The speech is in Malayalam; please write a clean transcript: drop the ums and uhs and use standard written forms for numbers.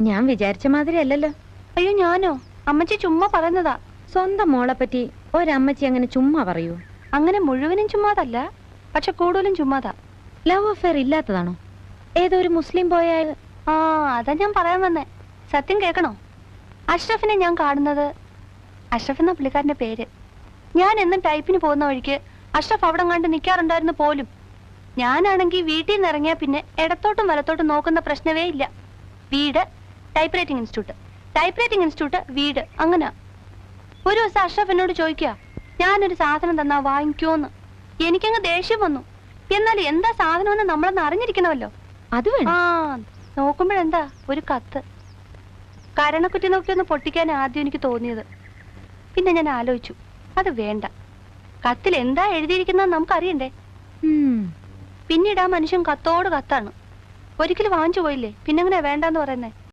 ഞാൻ വിചാരിച്ച മാതിരി അല്ലല്ലോ. അയ്യോ ഞാനോ? അമ്മച്ചി ചുമ്മാ പറയുന്നതാ. സ്വന്തം മോളെ പറ്റി ഒരമ്മച്ചി അങ്ങനെ ചുമ്മാ പറയൂ? അങ്ങനെ മുഴുവനും ചുമ്മാതല്ല, പക്ഷെ കൂടുതലും ചുമ്മാതാ. Love affair ഇല്ലാത്തതാണോ? ഏതോ ഒരു മുസ്ലിം പോയാൽ? ആ അതാ ഞാൻ പറയാൻ വന്നേ. സത്യം കേൾക്കണോ? അഷ്റഫിനെ ഞാൻ കാണുന്നത്, അഷ്റഫ് എന്ന പുള്ളിക്കാരന്റെ പേര്. ഞാൻ എന്നും ടൈപ്പിന് പോകുന്ന വഴിക്ക് അഷ്റഫ് അവിടെ കണ്ട് നിൽക്കാറുണ്ടായിരുന്നു പോലും. ഞാനാണെങ്കിൽ വീട്ടിൽ നിന്ന് ഇറങ്ങിയാൽ പിന്നെ ഇടത്തോട്ടും വലത്തോട്ടും നോക്കുന്ന പ്രശ്നമേ ഇല്ല. വീട്, type writing institute, type writing institute, വീട്, അങ്ങനെ. ഒരു ദിവസം അഷ്റഫ് എന്നോട് ചോദിക്കുക, ഞാനൊരു സാധനം തന്നാ വാങ്ങിക്കോന്ന്. എനിക്കങ്ങ് ദേഷ്യം വന്നു. എന്നാൽ എന്താ സാധനമെന്ന് നമ്മളൊന്ന് അറിഞ്ഞിരിക്കണമല്ലോ. അത് വേണം. ആ നോക്കുമ്പോഴെന്താ ഒരു കത്ത്. കരണക്കുറ്റി നോക്കിയൊന്ന് പൊട്ടിക്കാൻ ആദ്യം എനിക്ക് തോന്നിയത്. പിന്നെ ഞാൻ ആലോചിച്ചു, അത് വേണ്ട. കത്തിൽ എന്താ എഴുതിയിരിക്കുന്നത് നമുക്കറിയണ്ടേ. പിന്നീട് ആ മനുഷ്യൻ കത്തോട് കത്താണ്. ഒരിക്കലും വാങ്ങിച്ചു പോയില്ലേ, പിന്നെങ്ങനെ വേണ്ടെന്ന് പറയുന്നേ.